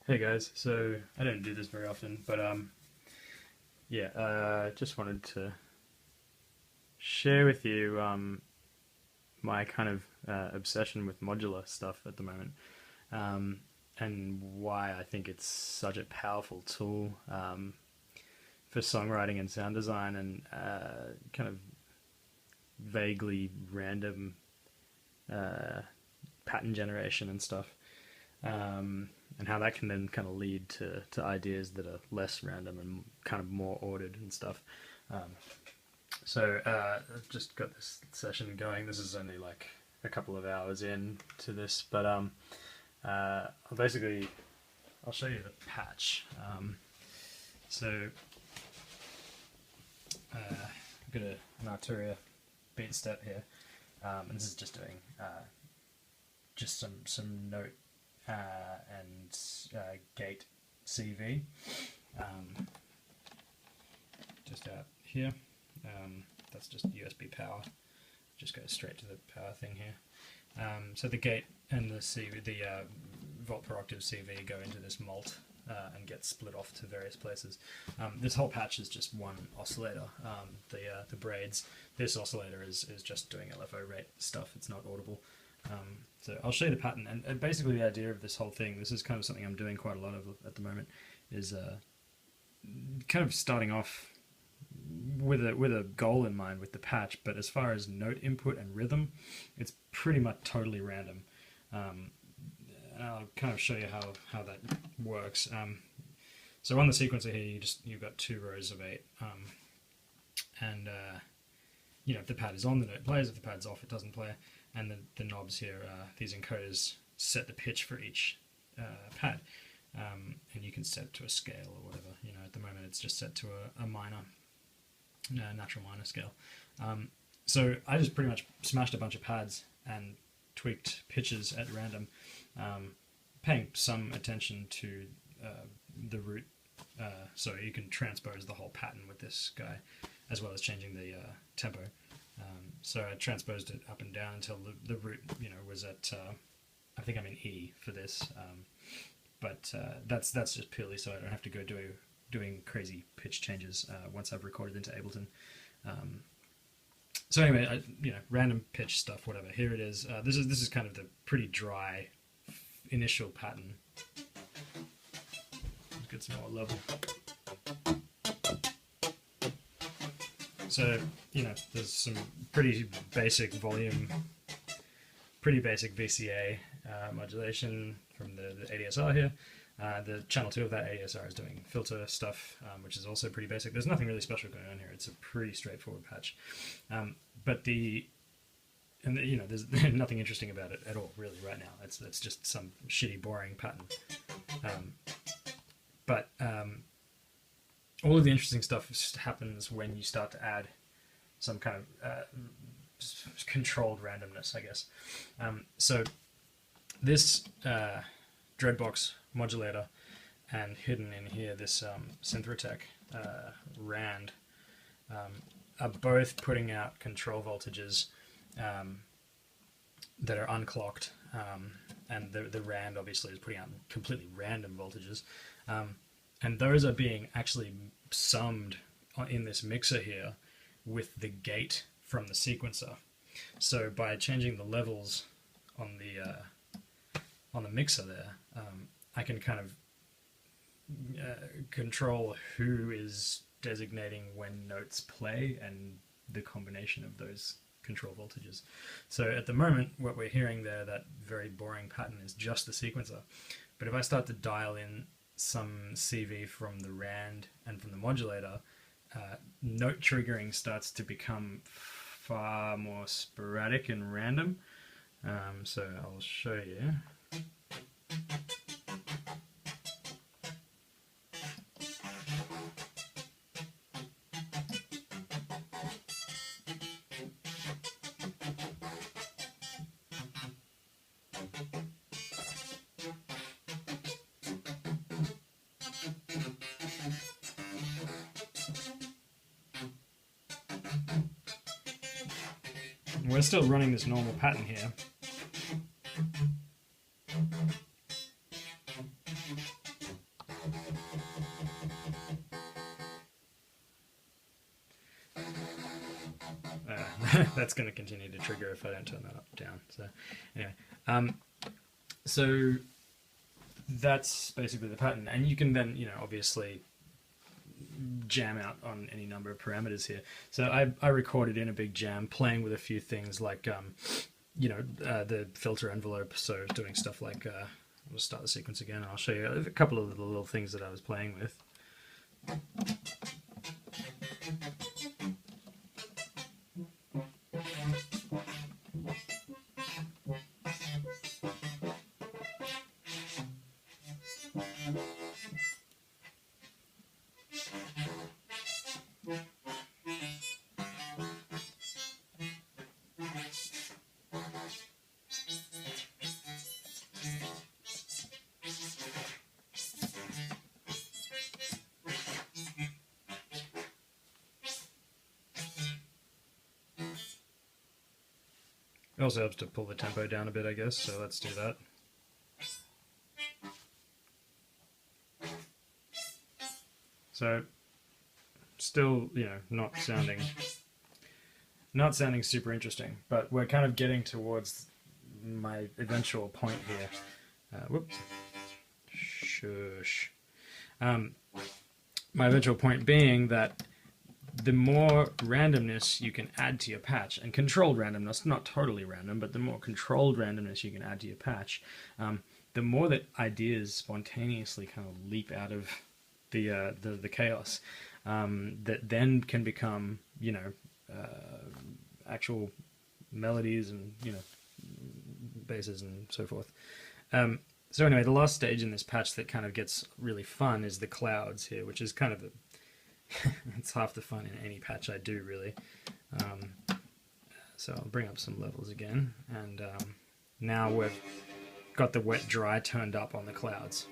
Hey guys, so I don't do this very often, but yeah, just wanted to share with you my kind of obsession with modular stuff at the moment, um, and why I think it's such a powerful tool for songwriting and sound design and kind of vaguely random uh, pattern generation and stuff. And how that can then kind of lead to ideas that are less random and kind of more ordered and stuff. Um, I've just got this session going. This is only like a couple of hours in to this, but I'll show you the patch. So I've got an Arturia beat step here, and this is just doing just some note and gate CV um, just out here. That's just USB power. Just goes straight to the power thing here. So the gate and the CV, the volt per octave CV go into this mult and get split off to various places. This whole patch is just one oscillator. The braids. This oscillator is just doing LFO rate stuff. It's not audible. So I'll show you the pattern, and basically the idea of this whole thing, this is kind of something I'm doing quite a lot of at the moment, is kind of starting off with a goal in mind with the patch, but as far as note input and rhythm, it's pretty much totally random. And I'll kind of show you how that works. So on the sequencer here, you've got 2 rows of 8, and if the pad is on, the note plays. If the pad's off, it doesn't play. And the knobs here, these encoders set the pitch for each pad, and you can set it to a scale or whatever. At the moment it's just set to a minor, natural minor scale. So I just pretty much smashed a bunch of pads and tweaked pitches at random, paying some attention to the root, so you can transpose the whole pattern with this guy, as well as changing the tempo. So I transposed it up and down until the root, was at, I think I'm in E for this, but that's just purely so I don't have to go doing crazy pitch changes once I've recorded into Ableton. So anyway, random pitch stuff, whatever. Here it is. This is kind of the pretty dry initial pattern. Let's get some more level. So, there's some pretty basic volume, pretty basic VCA modulation from the ADSR here. The channel 2 of that ADSR is doing filter stuff, which is also pretty basic. There's nothing really special going on here. It's a pretty straightforward patch. There's nothing interesting about it at all, really, right now. It's just some shitty, boring pattern. All of the interesting stuff happens when you start to add some kind of controlled randomness, I guess. So this Dreadbox modulator, and hidden in here this Synth rant, are both putting out control voltages that are unclocked, and the rand obviously is putting out completely random voltages. And those are being actually summed in this mixer here with the gate from the sequencer. So by changing the levels on the mixer there, I can kind of control who is designating when notes play and the combination of those control voltages. So at the moment, what we're hearing there, that very boring pattern, is just the sequencer. But if I start to dial in some CV from the rand and from the modulator, note triggering starts to become far more sporadic and random. So I'll show you. We're still running this normal pattern here. that's going to continue to trigger if I don't turn that up or down. So anyway, so that's basically the pattern, and you can then, obviously jam out on any number of parameters here. So I recorded in a big jam playing with a few things like the filter envelope, so doing stuff like I'll start the sequence again and I'll show you a couple of the little things that I was playing with. It also helps to pull the tempo down a bit, I guess, so let's do that. So, still, not sounding super interesting, but we're kind of getting towards my eventual point here. Whoops. Shush. My eventual point being that the more randomness you can add to your patch, and controlled randomness, not totally random, but the more controlled randomness you can add to your patch, the more that ideas spontaneously kind of leap out of the chaos, that then can become, actual melodies and, basses and so forth. So anyway, the last stage in this patch that kind of gets really fun is the clouds here, which is kind of it's half the fun in any patch I do, really. So I'll bring up some levels again, and now we've got the wet dry turned up on the clouds.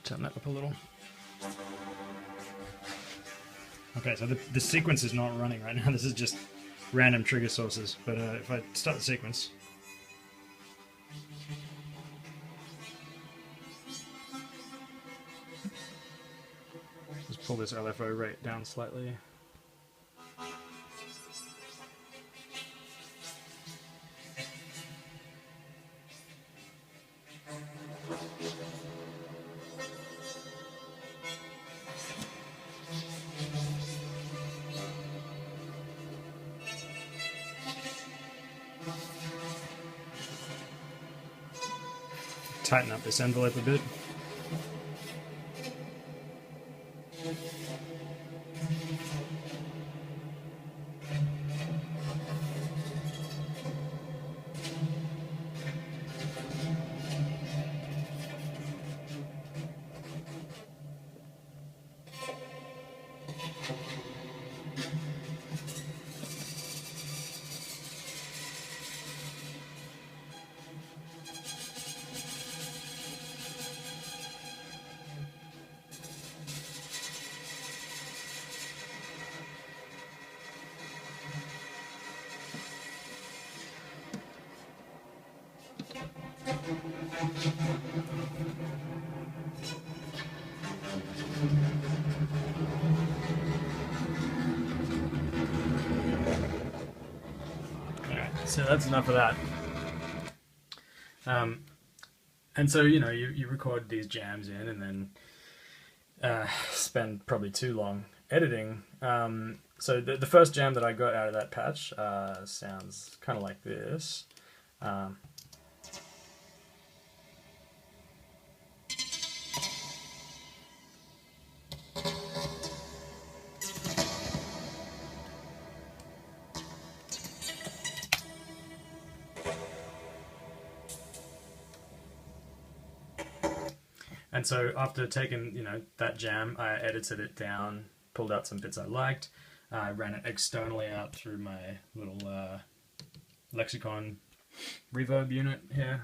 Turn that up a little. Okay, so the sequence is not running right now. This is just random trigger sources. But if I start the sequence, just pull this LFO rate down slightly. Tighten up this envelope a bit. So that's enough of that. And so, you record these jams in and then spend probably too long editing. So the first jam that I got out of that patch sounds kind of like this. And so after taking, that jam, I edited it down, pulled out some bits I liked. I ran it externally out through my little lexicon reverb unit here,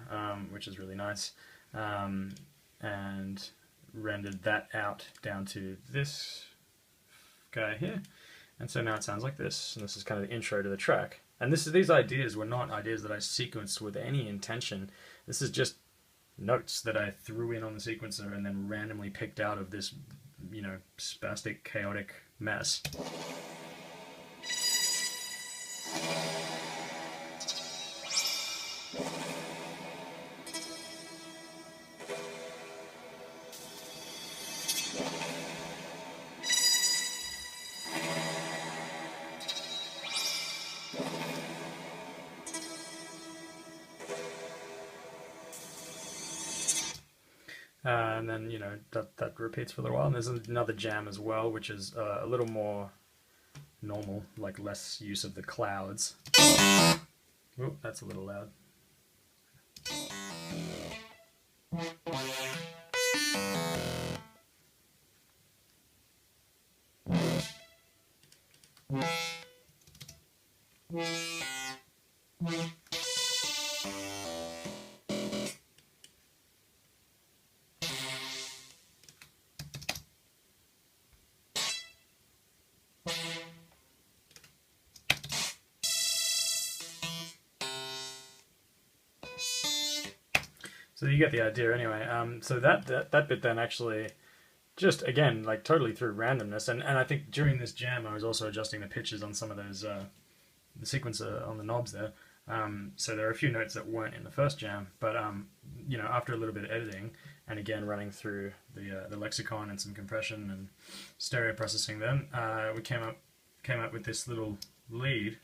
which is really nice, and rendered that out down to this guy here. And so now it sounds like this, and this is kind of the intro to the track. And these ideas were not ideas that I sequenced with any intention. This is just notes that I threw in on the sequencer and then randomly picked out of this, you know, spastic, chaotic mess. And then, you know, that repeats for a little while. And there's another jam as well, which is a little more normal, like less use of the clouds. Oh, that's a little loud. So you get the idea anyway. So that bit then actually just, again, like totally through randomness. And I think during this jam I was also adjusting the pitches on some of those, the sequencer on the knobs there. So there are a few notes that weren't in the first jam, but you know, after a little bit of editing and again running through the lexicon and some compression and stereo processing, then we came up with this little lead.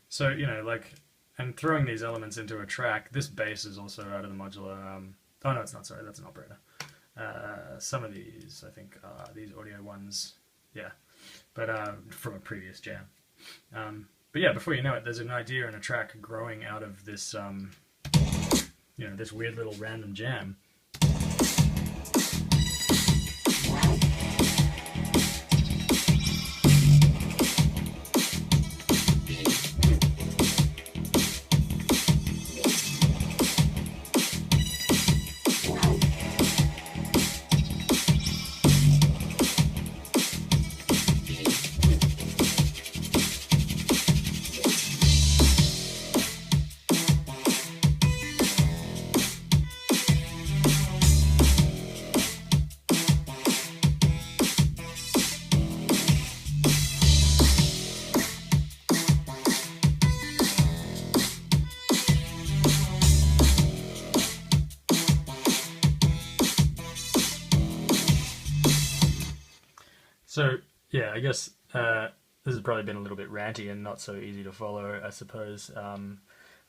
So, you know, like, and throwing these elements into a track, this bass is also out of the modular. Oh no, it's not, sorry, that's an operator. Some of these, I think, these audio ones, yeah, but from a previous jam. But yeah, before you know it, there's an idea and a track growing out of this, you know, this weird little random jam. So, yeah, I guess this has probably been a little bit ranty and not so easy to follow, I suppose.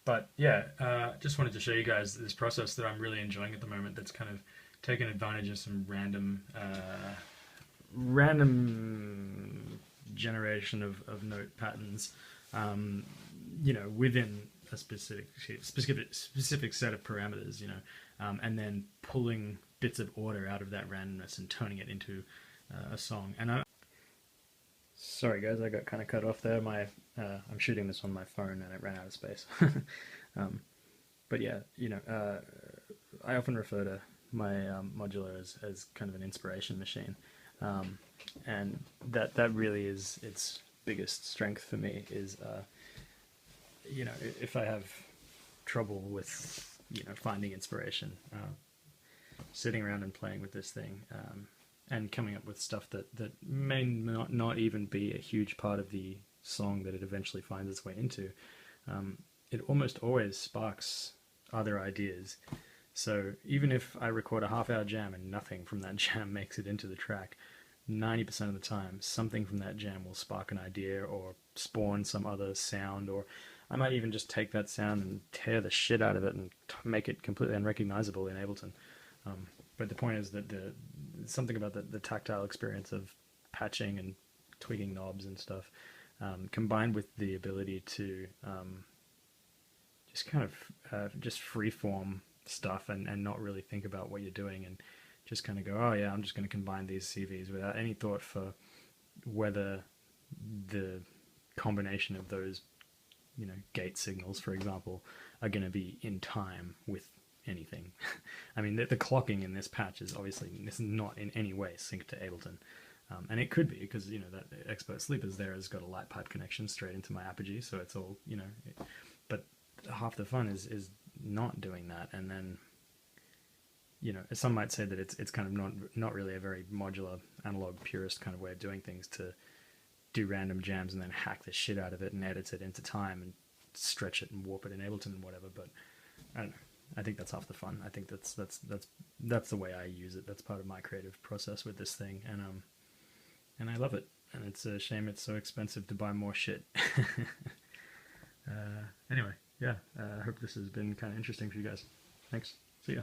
But yeah, just wanted to show you guys this process that I'm really enjoying at the moment that's kind of taken advantage of some random generation of note patterns, you know, within a specific set of parameters, you know, and then pulling bits of order out of that randomness and turning it into a song. And sorry guys, I got kind of cut off there. I'm shooting this on my phone and it ran out of space. But yeah, you know, I often refer to my modular as kind of an inspiration machine, and that really is its biggest strength for me. Is you know, if I have trouble with, you know, finding inspiration, sitting around and playing with this thing, and coming up with stuff that may not even be a huge part of the song that it eventually finds its way into, it almost always sparks other ideas. So even if I record a half-hour jam and nothing from that jam makes it into the track, 90% of the time something from that jam will spark an idea or spawn some other sound, or I might even just take that sound and tear the shit out of it and make it completely unrecognizable in Ableton. But the point is that something about the tactile experience of patching and tweaking knobs and stuff, combined with the ability to just kind of just freeform stuff and not really think about what you're doing and just kind of go, oh yeah, I'm just going to combine these CVs without any thought for whether the combination of those, gate signals, for example, are going to be in time with anything. I mean, the clocking in this patch is obviously this is not in any way synced to Ableton. And it could be because, that Expert Sleepers there has got a light pipe connection straight into my Apogee, so it's all, but half the fun is not doing that. And then, some might say that it's kind of not really a very modular, analog, purist kind of way of doing things to do random jams and then hack the shit out of it and edit it into time and stretch it and warp it in Ableton and whatever. But I don't know. I think that's half the fun. I think that's the way I use it. That's part of my creative process with this thing, and I love it. And it's a shame it's so expensive to buy more shit. Anyway, yeah. I hope this has been kind of interesting for you guys. Thanks. See ya.